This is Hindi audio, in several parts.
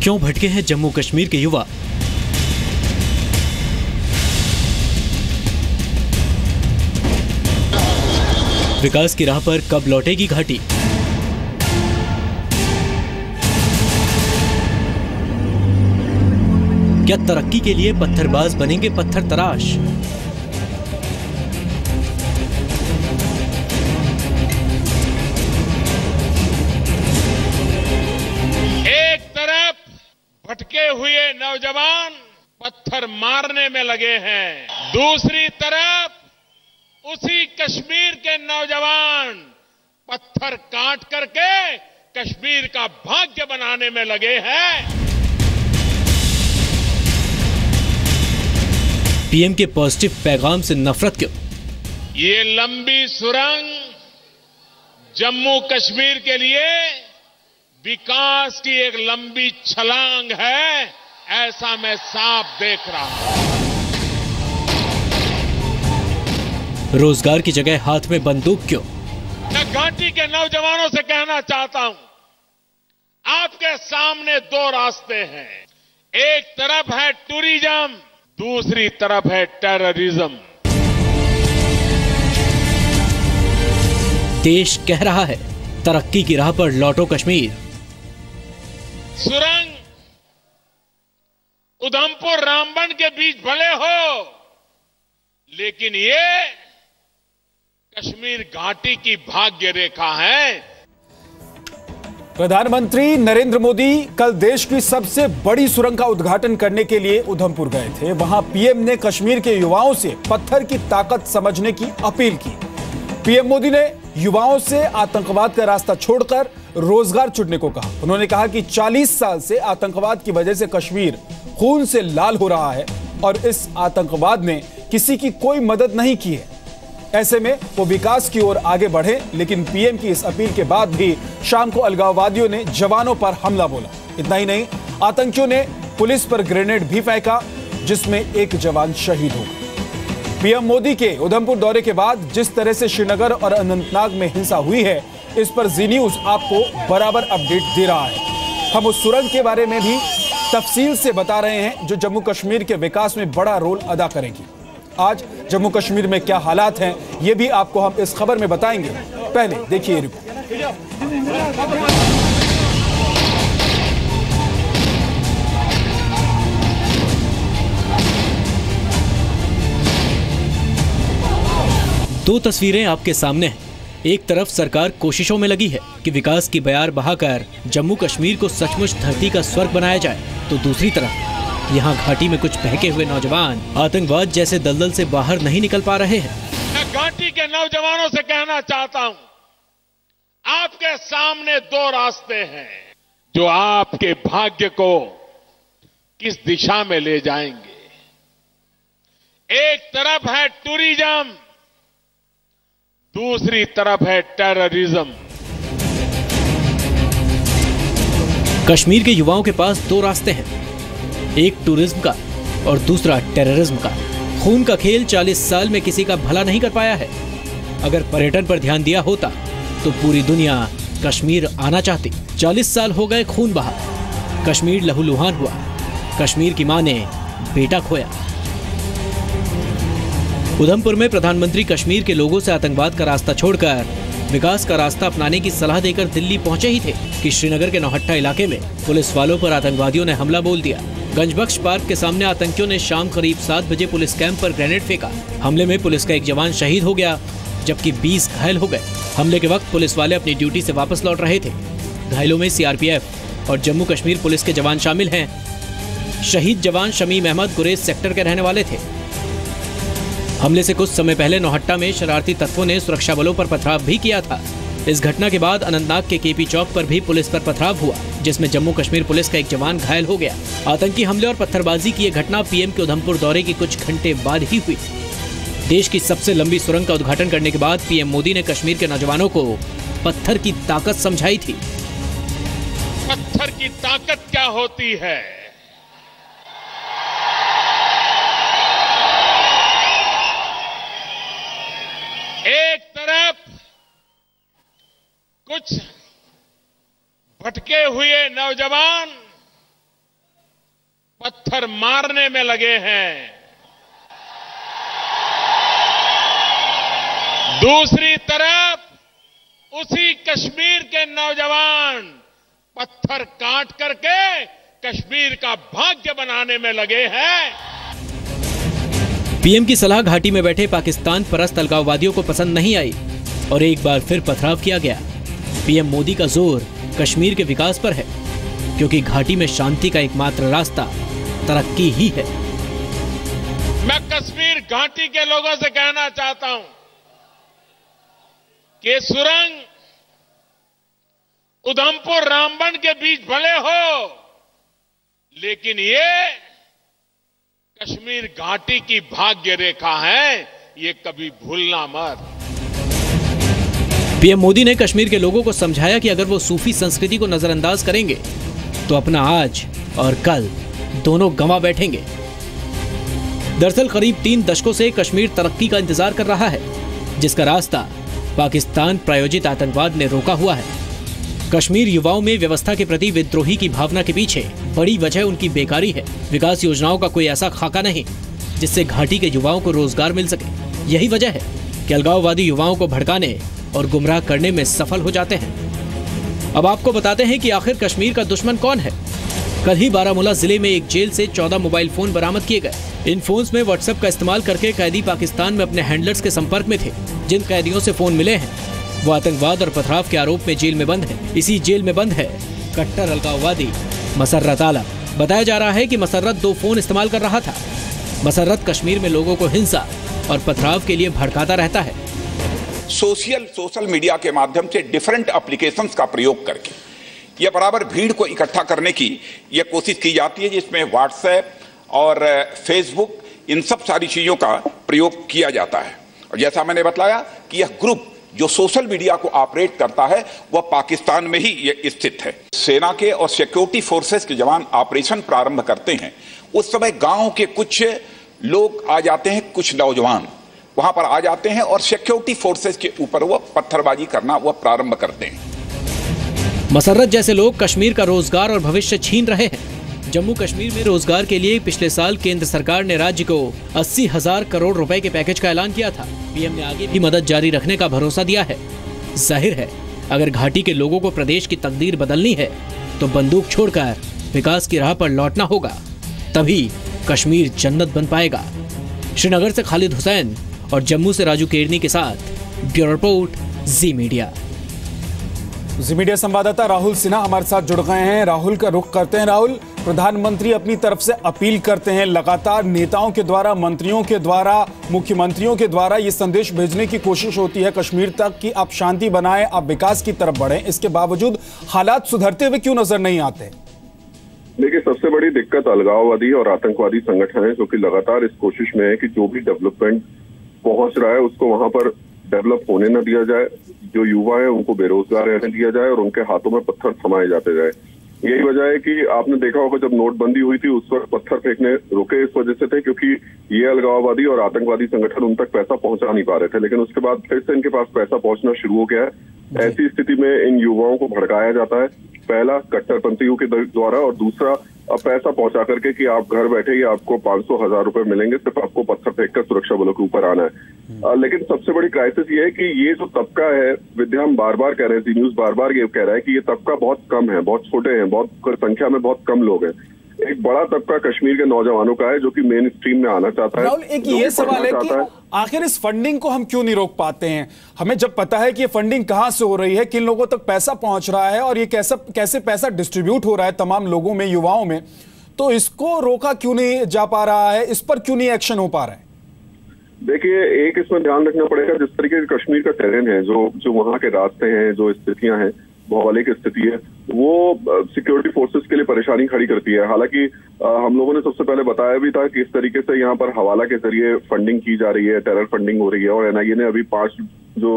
क्यों भटके हैं जम्मू कश्मीर के युवा? विकास की राह पर कब लौटेगी घाटी? क्या तरक्की के लिए पत्थरबाज बनेंगे पत्थर तराश? भटके हुए नौजवान पत्थर मारने में लगे हैं, दूसरी तरफ उसी कश्मीर के नौजवान पत्थर काट करके कश्मीर का भाग्य बनाने में लगे हैं। पीएम के पॉजिटिव पैगाम से नफरत क्यों? ये लंबी सुरंग जम्मू कश्मीर के लिए विकास की एक लंबी छलांग है, ऐसा मैं साफ देख रहा हूं। रोजगार की जगह हाथ में बंदूक क्यों? मैं घाटी के नौजवानों से कहना चाहता हूं, आपके सामने दो रास्ते हैं। एक तरफ है टूरिज्म, दूसरी तरफ है टेररिज्म। देश कह रहा है तरक्की की राह पर लौटो कश्मीर। सुरंग उधमपुर रामबन के बीच भले हो, लेकिन ये कश्मीर घाटी की भाग्य रेखा है। प्रधानमंत्री नरेंद्र मोदी कल देश की सबसे बड़ी सुरंग का उद्घाटन करने के लिए उधमपुर गए थे। वहां पीएम ने कश्मीर के युवाओं से पत्थर की ताकत समझने की अपील की। पीएम मोदी ने युवाओं से आतंकवाद का रास्ता छोड़कर रोजगार चुनने को कहा। उन्होंने कहा कि 40 साल से आतंकवाद की वजह से कश्मीर खून से लाल हो रहा है और इस आतंकवाद ने किसी की कोई मदद नहीं की है। ऐसे में वो विकास की ओर आगे बढ़े। लेकिन पीएम की इस अपील के बाद भी शाम को अलगाववादियों ने जवानों पर हमला बोला। इतना ही नहीं, आतंकियों ने पुलिस पर ग्रेनेड भी फेंका, जिसमें एक जवान शहीद हो गया। पीएम मोदी के उधमपुर दौरे के बाद जिस तरह से श्रीनगर और अनंतनाग में हिंसा हुई है, इस पर जी न्यूज आपको बराबर अपडेट दे रहा है। हम उस सुरंग के बारे में भी तफसील से बता रहे हैं जो जम्मू कश्मीर के विकास में बड़ा रोल अदा करेगी। आज जम्मू कश्मीर में क्या हालात हैं, यह भी आपको हम इस खबर में बताएंगे। पहले देखिए रिपोर्ट। दो तस्वीरें आपके सामने हैं। एक तरफ सरकार कोशिशों में लगी है कि विकास की बयार बहाकर जम्मू कश्मीर को सचमुच धरती का स्वर्ग बनाया जाए, तो दूसरी तरफ यहाँ घाटी में कुछ बहके हुए नौजवान आतंकवाद जैसे दलदल से बाहर नहीं निकल पा रहे हैं। मैं घाटी के नौजवानों से कहना चाहता हूँ, आपके सामने दो रास्ते हैं जो आपके भाग्य को किस दिशा में ले जाएंगे। एक तरफ है टूरिज्म, दूसरी तरफ है टेररिज्म। कश्मीर के युवाओं के पास दो रास्ते हैं, एक टूरिज्म का और दूसरा टेररिज्म का। खून का खेल 40 साल में किसी का भला नहीं कर पाया है। अगर पर्यटन पर ध्यान दिया होता तो पूरी दुनिया कश्मीर आना चाहती। 40 साल हो गए खून बहा, कश्मीर लहूलुहान हुआ, कश्मीर की मां ने बेटा खोया। उधमपुर में प्रधानमंत्री कश्मीर के लोगों से आतंकवाद का रास्ता छोड़कर विकास का रास्ता अपनाने की सलाह देकर दिल्ली पहुंचे ही थे कि श्रीनगर के नौहट्टा इलाके में पुलिस वालों पर आतंकवादियों ने हमला बोल दिया। गंजबख्श पार्क के सामने आतंकियों ने शाम करीब 7 बजे पुलिस कैंप पर ग्रेनेड फेंका। हमले में पुलिस का एक जवान शहीद हो गया, जबकि 20 घायल हो गए। हमले के वक्त पुलिस वाले अपनी ड्यूटी से वापस लौट रहे थे। घायलों में सीआरपीएफ और जम्मू कश्मीर पुलिस के जवान शामिल हैं। शहीद जवान शमीम अहमद गुरेज सेक्टर के रहने वाले थे। हमले से कुछ समय पहले नौहट्टा में शरारती तत्वों ने सुरक्षा बलों पर पथराव भी किया था। इस घटना के बाद अनंतनाग के केपी चौक पर भी पुलिस पर पथराव हुआ, जिसमें जम्मू कश्मीर पुलिस का एक जवान घायल हो गया। आतंकी हमले और पत्थरबाजी की यह घटना पीएम के उधमपुर दौरे के कुछ घंटे बाद ही हुई। देश की सबसे लंबी सुरंग का उद्घाटन करने के बाद पीएम मोदी ने कश्मीर के नौजवानों को पत्थर की ताकत समझाई थी। पत्थर की ताकत क्या होती है? एक तरफ कुछ भटके हुए नौजवान पत्थर मारने में लगे हैं। दूसरी तरफ उसी कश्मीर के नौजवान पत्थर काट करके कश्मीर का भाग्य बनाने में लगे हैं। पीएम की सलाह घाटी में बैठे पाकिस्तान परस्त अलगाववादियों को पसंद नहीं आई और एक बार फिर पथराव किया गया। पीएम मोदी का जोर कश्मीर के विकास पर है, क्योंकि घाटी में शांति का एकमात्र रास्ता तरक्की ही है। मैं कश्मीर घाटी के लोगों से कहना चाहता हूं कि सुरंग उधमपुर रामबन के बीच भले हो, लेकिन ये कश्मीर घाटी की भाग्य रेखा है, ये कभी भूलना मत। पीएम मोदी ने कश्मीर के लोगों को समझाया कि अगर वो सूफी संस्कृति को नजरअंदाज करेंगे तो अपना आज और कल दोनों गंवा बैठेंगे। दरअसल करीब 3 दशकों से कश्मीर तरक्की का इंतजार कर रहा है, जिसका रास्ता पाकिस्तान प्रायोजित आतंकवाद ने रोका हुआ है। कश्मीर युवाओं में व्यवस्था के प्रति विद्रोही की भावना के पीछे बड़ी वजह उनकी बेकारी है। विकास योजनाओं का कोई ऐसा खाका नहीं जिससे घाटी के युवाओं को रोजगार मिल सके। यही वजह है कि अलगाववादी युवाओं को भड़काने और गुमराह करने में सफल हो जाते हैं। अब आपको बताते हैं कि आखिर कश्मीर का दुश्मन कौन है। कल ही बारामूला जिले में एक जेल से 14 मोबाइल फोन बरामद किए गए। इन फोन्स में व्हाट्सएप का इस्तेमाल करके कैदी पाकिस्तान में अपने हैंडलर्स के संपर्क में थे। जिन कैदियों से फोन मिले हैं वो आतंकवाद और पथराव के आरोप में जेल में बंद है। इसी जेल में बंद है कट्टर अलगाववादी मसर्रत आलम। बताया जा रहा है कि मसर्रत 2 फोन इस्तेमाल कर रहा था। मसर्रत कश्मीर में लोगों को हिंसा और पथराव के लिए भड़काता रहता है। सोशल मीडिया के माध्यम से डिफरेंट एप्लीकेशंस का प्रयोग करके यह बराबर भीड़ को इकट्ठा करने की यह कोशिश की जाती है, जिसमें व्हाट्सएप और फेसबुक इन सब सारी चीजों का प्रयोग किया जाता है। और जैसा मैंने बताया कि यह ग्रुप जो सोशल मीडिया को ऑपरेट करता है वह पाकिस्तान में ही ये स्थित है। सेना के और सिक्योरिटी फोर्सेस के जवान ऑपरेशन प्रारंभ करते हैं, उस समय गांव के कुछ लोग आ जाते हैं, कुछ नौजवान वहां पर आ जाते हैं और सिक्योरिटी फोर्सेस के ऊपर वह पत्थरबाजी करना वह प्रारंभ करते हैं। मसर्रत जैसे लोग कश्मीर का रोजगार और भविष्य छीन रहे हैं। जम्मू कश्मीर में रोजगार के लिए पिछले साल केंद्र सरकार ने राज्य को 80,000 करोड़ रुपए के पैकेज का ऐलान किया था। पीएम ने आगे भी मदद जारी रखने का भरोसा दिया है। जाहिर है अगर घाटी के लोगों को प्रदेश की तकदीर बदलनी है तो बंदूक छोड़कर विकास की राह पर लौटना होगा, तभी कश्मीर जन्नत बन पाएगा। श्रीनगर से खालिद हुसैन और जम्मू से राजू केरनी के साथ ब्यूरो रिपोर्ट जी मीडिया। जी मीडिया संवाददाता राहुल सिन्हा हमारे साथ जुड़ गए हैं। राहुल का रुख करते हैं। राहुल, प्रधानमंत्री अपनी तरफ से अपील करते हैं, लगातार नेताओं के द्वारा, मंत्रियों के द्वारा, मुख्यमंत्रियों के द्वारा ये संदेश भेजने की कोशिश होती है कश्मीर तक कि आप शांति बनाएं, आप विकास की तरफ बढ़ें। इसके बावजूद हालात सुधरते हुए क्यों नजर नहीं आते? देखिए, सबसे बड़ी दिक्कत अलगाववादी और आतंकवादी संगठन है, जो कि लगातार इस कोशिश में है कि जो भी डेवलपमेंट पहुंच रहा है उसको वहां पर डेवलप होने न दिया जाए, जो युवा है उनको बेरोजगार रहने दिया जाए और उनके हाथों में पत्थर थमाए जाते जाए। यही वजह है कि आपने देखा होगा जब नोटबंदी हुई थी उस वक्त पत्थर फेंकने रुके इस वजह से थे क्योंकि ये अलगाववादी और आतंकवादी संगठन उन तक पैसा पहुंचा नहीं पा रहे थे। लेकिन उसके बाद फिर से इनके पास पैसा पहुंचना शुरू हो गया है। ऐसी स्थिति में इन युवाओं को भड़काया जाता है, पहला कट्टरपंथियों के द्वारा और दूसरा पैसा पहुंचा करके कि आप घर बैठे ही आपको 500,000 रुपए मिलेंगे, सिर्फ आपको पत्थर फेंककर सुरक्षा बलों के ऊपर आना है। लेकिन सबसे बड़ी क्राइसिस ये है कि ये जो तबका है, विद्या हम बार बार कह रहे हैं, जी न्यूज बार बार ये कह रहा है कि ये तबका बहुत कम है, बहुत छोटे हैं, बहुत संख्या में बहुत कम लोग हैं। एक बड़ा तबका कश्मीर के नौजवानों का है जो कि मेन स्ट्रीम में आना चाहता है। राहुल, एक ये सवाल है कि आखिर इस फंडिंग को हम क्यों नहीं रोक पाते हैं? हमें जब पता है कि ये फंडिंग कहां से हो रही है, किन लोगों तक पैसा पहुंच रहा है और ये कैसे पैसा डिस्ट्रीब्यूट हो रहा है तमाम लोगों में, युवाओं में, तो इसको रोका क्यों नहीं जा पा रहा है? इस पर क्यों नहीं एक्शन हो पा रहा है? देखिए, एक इसमें ध्यान रखना पड़ेगा, जिस तरीके से कश्मीर का टेरेन है, जो वहाँ के रास्ते हैं, जो स्थितियां हैं, भौगोलिक स्थिति है, वो सिक्योरिटी फोर्सेस के लिए परेशानी खड़ी करती है। हालांकि हम लोगों ने सबसे पहले बताया भी था कि इस तरीके से यहाँ पर हवाला के जरिए फंडिंग की जा रही है, टेरर फंडिंग हो रही है और एनआईए ने अभी 5 जो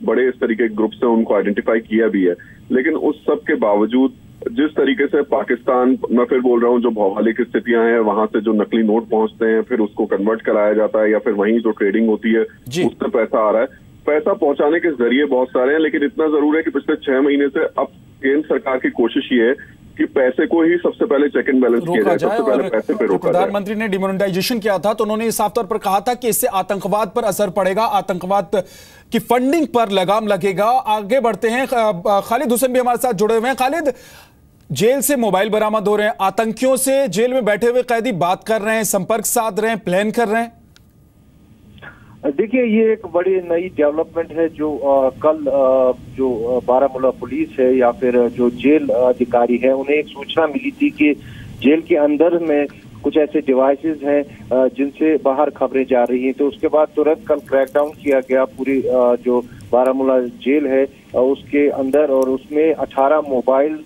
बड़े इस तरीके के ग्रुप्स हैं उनको आइडेंटिफाई किया भी है। लेकिन उस सब के बावजूद जिस तरीके से पाकिस्तान, मैं फिर बोल रहा हूँ, जो भौगोलिक स्थितियां हैं, वहां से जो नकली नोट पहुंचते हैं फिर उसको कन्वर्ट कराया जाता है या फिर वहीं जो ट्रेडिंग होती है उससे पैसा आ रहा है। पैसा पहुंचाने के जरिए बहुत सारे हैं, लेकिन इतना जरूर है कि पिछले 6 महीने से अब केंद्र सरकार की कोशिश ये है कि पैसे को ही सबसे पहले चेक एंड बैलेंस किया जाए, सबसे पहले पैसे पे रोका जाए। प्रधानमंत्री ने डिमोनेटाइजेशन किया था तो उन्होंने साफ तौर पर कहा था कि इससे आतंकवाद पर असर पड़ेगा, आतंकवाद की फंडिंग पर लगाम लगेगा। आगे बढ़ते हैं, खालिद हुसैन भी हमारे साथ जुड़े हुए हैं। खालिद, जेल से मोबाइल बरामद हो रहे हैं, आतंकियों से जेल में बैठे हुए कैदी बात कर रहे हैं, संपर्क साध रहे हैं, प्लान कर रहे हैं। देखिए, ये एक बड़ी नई डेवलपमेंट है जो कल जो बारामूला पुलिस है या फिर जो जेल अधिकारी है, उन्हें एक सूचना मिली थी कि जेल के अंदर में कुछ ऐसे डिवाइसेस हैं जिनसे बाहर खबरें जा रही हैं। तो उसके बाद तुरंत कल क्रैकडाउन किया गया पूरी जो बारामूला जेल है उसके अंदर, और उसमें 18 मोबाइल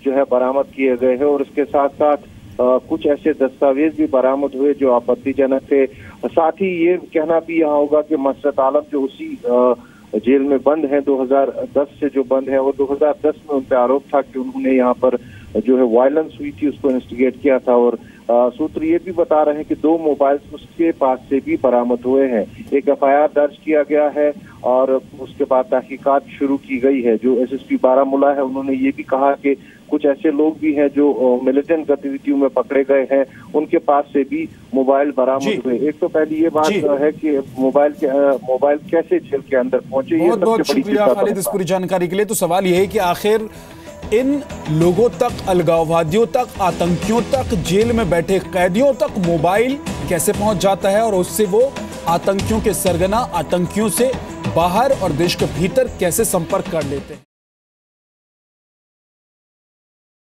जो है बरामद किए गए हैं, और उसके साथ साथ कुछ ऐसे दस्तावेज भी बरामद हुए जो आपत्तिजनक थे। साथ ही ये कहना भी यहाँ होगा कि मसरत आलम जो उसी जेल में बंद है, 2010 से जो बंद है, वो 2010 में उन पर आरोप था कि उन्होंने यहाँ पर जो है वायलेंस हुई थी उसको इन्वेस्टिगेट किया था। और सूत्र ये भी बता रहे हैं कि 2 मोबाइल उसके पास से भी बरामद हुए हैं। एक FIR दर्ज किया गया है और उसके बाद तहकीकात शुरू की गई है। जो SSP बारामूला है, उन्होंने ये भी कहा कि कुछ ऐसे लोग भी हैं जो मिलिटेंट गतिविधियों में पकड़े गए हैं, उनके पास से भी मोबाइल बरामद हुए। एक तो पहली ये बात है कि मोबाइल कैसे जेल के अंदर पहुंचे। बहुत बहुत शुक्रिया खालिद इस पूरी जानकारी के लिए। तो सवाल ये है कि आखिर इन लोगों तक, अलगाववादियों तक, आतंकियों तक, जेल में बैठे कैदियों तक मोबाइल कैसे पहुंच जाता है और उससे वो आतंकियों के सरगना, आतंकियों से बाहर और देश के भीतर कैसे संपर्क कर लेते हैं।